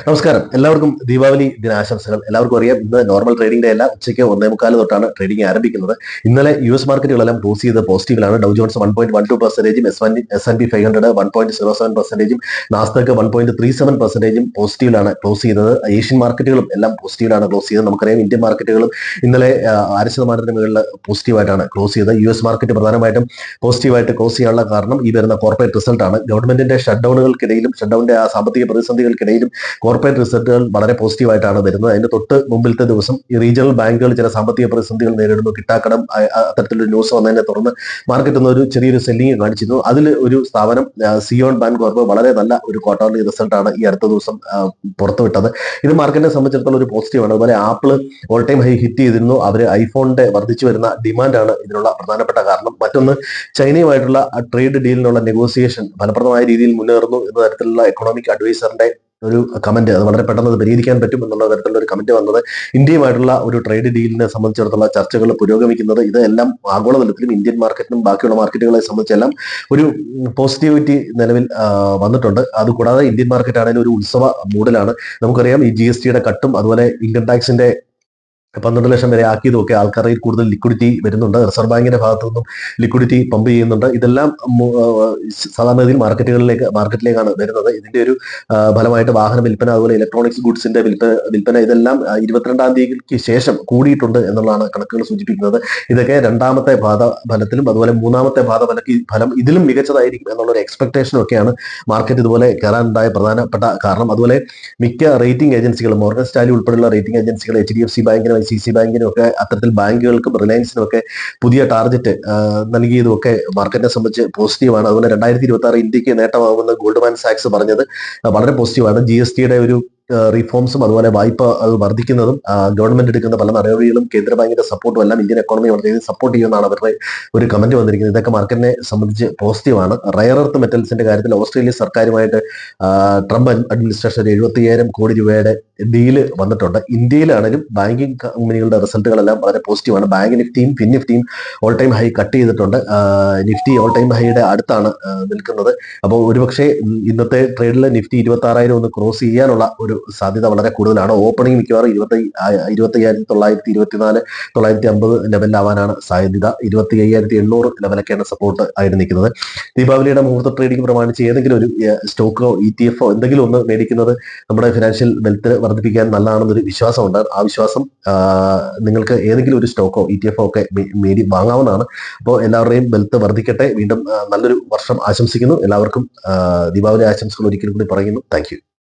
നമസ്കാരം, എല്ലാവർക്കും ദീപാവലി ദിനാശംസകൾ. എല്ലാവർക്കും അറിയാം, ഇന്ന് നോർമൽ ട്രേഡിംഗ് ഡേ അല്ല. ഉച്ചയ്ക്ക് 1:45 തൊട്ടാണ് ട്രേഡിംഗ് ആരംഭിക്കുന്നത്. ഇന്നലെ US മാർക്കറ്റുകളെല്ലാം ക്ലോസ് ചെയ്ത് പോസിറ്റീവിലാണ്. ഡൗ ജോൺസ് 1.12%, S&P 500 1.07%, നാസ്ഡാക്ക് 1.37% പോസിറ്റീവിലാണ് ക്ലോസ് ചെയ്തത്. ഏഷ്യൻ മാർക്കറ്റുകളും എല്ലാം പോസിറ്റീവിലാണ് ക്ലോസ് ചെയ്തത്. നമുക്കറിയാം, ഇന്ത്യൻ മാർക്കറ്റുകളും ഇന്നലെ 1% മുകളിൽ പോസിറ്റീവായിട്ടാണ് ക്ലോസ് ചെയ്തത്. US മാർക്കറ്റ് പ്രധാനമായിട്ടും പോസിറ്റീവായിട്ട് ക്ലോസ് ചെയ്യാനുള്ള കാരണം ഈ വരുന്ന കോർപ്പറേറ്റ് റിസൾട്ടാണ്. ഗവൺമെന്റിന്റെ ഷട്ട് ഡൗണുകൾക്കിടയിലും ഷട്ട്ഡൌണിന്റെ ആ സാമ്പത്തിക പ്രതിസന്ധികൾക്കിടയിലും കോർപ്പറേറ്റ് റിസൾട്ടുകൾ വളരെ പോസിറ്റീവായിട്ടാണ് വരുന്നത്. അതിന്റെ തൊട്ട് മുമ്പിലത്തെ ദിവസം ഈ റീജിയണൽ ബാങ്കുകൾ ചില സാമ്പത്തിക പ്രതിസന്ധികൾ നേരിടുന്നു, കിട്ടാക്കടം, അത്തരത്തിലൊരു ന്യൂസ് വന്നതിനെ തുടർന്ന് മാർക്കറ്റ് ഒരു ചെറിയൊരു സെല്ലിംഗ് കാണിച്ചിരുന്നു. അതിൽ ഒരു സ്ഥാപനം സിയോൺ ബാങ്ക് കോർപ്പ് വളരെ നല്ല ഒരു ക്വാർട്ടർലി റിസൾട്ടാണ് ഈ അടുത്ത ദിവസം പുറത്തുവിട്ടത്. ഇത് മാർക്കറ്റിനെ സംബന്ധിച്ചിടത്തോളം ഒരു പോസിറ്റീവാണ്. അതുപോലെ apple all time high hit ചെയ്തിരുന്നു. അവർ ഐഫോണിന്റെ വർദ്ധിച്ചു വരുന്ന ഡിമാൻഡാണ് ഇതിനുള്ള പ്രധാനപ്പെട്ട കാരണം. മറ്റൊന്ന്, ചൈനയുമായിട്ടുള്ള ട്രേഡ് ഡീലിനുള്ള നെഗോസിയേഷൻ ഫലപ്രദമായ രീതിയിൽ മുന്നേറുന്നു എന്ന തരത്തിലുള്ള എക്കണോമിക് അഡ്വൈസറിന്റെ ഒരു കമന്റ്, അത് വളരെ പെട്ടെന്ന് പരിഹരിക്കാൻ പറ്റും എന്നുള്ള തരത്തിലുള്ള ഒരു കമന്റ് വന്നത്. ഇന്ത്യയുമായിട്ടുള്ള ഒരു ട്രേഡ് ഡീലിനെ സംബന്ധിച്ചിടത്തോളം ചർച്ചകൾ പുരോഗമിക്കുന്നത്, ഇതെല്ലാം ആഗോളതലത്തിലും ഇന്ത്യൻ മാർക്കറ്റിനും ബാക്കിയുള്ള മാർക്കറ്റുകളെ സംബന്ധിച്ചെല്ലാം ഒരു പോസിറ്റിവിറ്റി നിലവിൽ വന്നിട്ടുണ്ട്. അതുകൂടാതെ ഇന്ത്യൻ മാർക്കറ്റ് ആണെങ്കിലും ഒരു ഉത്സവ മൂഡിലാണ്. നമുക്കറിയാം, ഈ GST കട്ടും അതുപോലെ ഇൻകം ടാക്സിന്റെ 12 ലക്ഷം വരെ ആക്കിയതുമൊക്കെ ആൾക്കാരിൽ കൂടുതൽ ലിക്വിഡിറ്റി വരുന്നുണ്ട്. റിസർവ് ബാങ്കിന്റെ ഭാഗത്തു നിന്നും ലിക്വിഡിറ്റി പമ്പ് ചെയ്യുന്നുണ്ട്. ഇതെല്ലാം സാധാരണഗതിയിൽ മാർക്കറ്റിലേക്കാണ് വരുന്നത്. ഇതിന്റെ ഒരു ഫലമായിട്ട് വാഹന വിൽപ്പന, അതുപോലെ ഇലക്ട്രോണിക്സ് ഗുഡ്സിന്റെ വിൽപ്പന ഇതെല്ലാം 22-ാം തീയതിക്ക് ശേഷം കൂടിയിട്ടുണ്ട് എന്നുള്ളതാണ് കണക്കുകൾ സൂചിപ്പിക്കുന്നത്. ഇതൊക്കെ രണ്ടാമത്തെ ഫലത്തിലും അതുപോലെ മൂന്നാമത്തെ ഫലം ഇതിലും മികച്ചതായിരിക്കും എന്നുള്ള ഒരു എക്സ്പെക്ടേഷനും ഒക്കെയാണ് മാർക്കറ്റ് ഇതുപോലെ കയറാനുണ്ടായ പ്രധാനപ്പെട്ട കാരണം. അതുപോലെ മിക്ക റേറ്റിംഗ് ഏജൻസികൾ, മോർഗൻ സ്റ്റാൻലി ഉൾപ്പെടെയുള്ള റേറ്റിംഗ് ഏജൻസികൾ, HDFC ബാങ്കിനും ICICI ബാങ്കിനും ഒക്കെ, അത്തരത്തിൽ ബാങ്കുകൾക്കും റിലയൻസിനും ഒക്കെ പുതിയ ടാർഗറ്റ് നൽകിയതും ഒക്കെ മാർക്കറ്റിനെ സംബന്ധിച്ച് പോസിറ്റീവാണ്. അതുപോലെ 2026 ഇന്ത്യക്ക് നേട്ടമാകുമെന്ന് ഗോൾഡ്മാൻ സാക്സ് പറഞ്ഞത് വളരെ പോസിറ്റീവാണ്. GST ഒരു റിഫോംസും അതുപോലെ വായ്പ വർദ്ധിക്കുന്നതും ഗവൺമെന്റ് എടുക്കുന്ന പല നടപടികളും കേന്ദ്ര ബാങ്കിന്റെ സപ്പോർട്ടും എല്ലാം ഇന്ത്യൻ എക്കോണമി വളരെ സപ്പോർട്ട് ചെയ്യുമെന്നാണ് അവരുടെ ഒരു കമന്റ് വന്നിരിക്കുന്നത്. ഇതൊക്കെ മാർക്കറ്റിനെ സംബന്ധിച്ച് പോസിറ്റീവാണ്. റയർ എർത്ത് മെറ്റൽസിന്റെ കാര്യത്തിൽ ഓസ്ട്രേലിയ സർക്കാരുമായിട്ട് ട്രംപ് അഡ്മിനിസ്ട്രേഷൻ 75,000 കോടി രൂപയുടെ ഡീല് വന്നിട്ടുണ്ട്. ഇന്ത്യയിലാണെങ്കിലും ബാങ്കിങ് കമ്പനികളുടെ റിസൾട്ടുകളെല്ലാം വളരെ പോസിറ്റീവാണ്. ബാങ്ക് നിഫ്റ്റിയും ഫിൻ നിഫ്റ്റിയും ഓൾ ടൈം ഹൈ കട്ട് ചെയ്തിട്ടുണ്ട്. നിഫ്റ്റി ഓൾ ടൈം ഹൈയുടെ അടുത്താണ് നിൽക്കുന്നത്. അപ്പോൾ ഒരുപക്ഷെ ഇന്നത്തെ ട്രേഡിൽ നിഫ്റ്റി 26,000 ഒന്ന് ക്രോസ് ചെയ്യാനുള്ള ഒരു സാധ്യത വളരെ കൂടുതലാണ്. ഓപ്പണിംഗ് മിക്കവാറും 25,924, 950 ലെവലിലാവാനാണ് സാധ്യത. 25,800 ലെവലൊക്കെയാണ് സപ്പോർട്ട് ആയിട്ട് നിൽക്കുന്നത്. ദീപാവലിയുടെ മുഹൂർത്ത ട്രേഡിംഗ് പ്രമാണിച്ച് ഏതെങ്കിലും ഒരു സ്റ്റോക്കോ ETF എന്തെങ്കിലും ഒന്ന് മേടിക്കുന്നത് നമ്മുടെ ഫിനാൻഷ്യൽ വെൽത്ത് വർദ്ധിപ്പിക്കാൻ നല്ലതാണെന്നൊരു വിശ്വാസമുണ്ട്. ആ വിശ്വാസം നിങ്ങൾക്ക് ഏതെങ്കിലും ഒരു സ്റ്റോക്കോ ETF ഒക്കെ വാങ്ങാവുന്നതാണ്. അപ്പോൾ എല്ലാവരുടെയും വെൽത്ത് വർദ്ധിക്കട്ടെ. വീണ്ടും നല്ലൊരു വർഷം ആശംസിക്കുന്നു. എല്ലാവർക്കും ദീപാവലി ആശംസകൾ ഒരിക്കലും കൂടി പറയുന്നു. Thank you.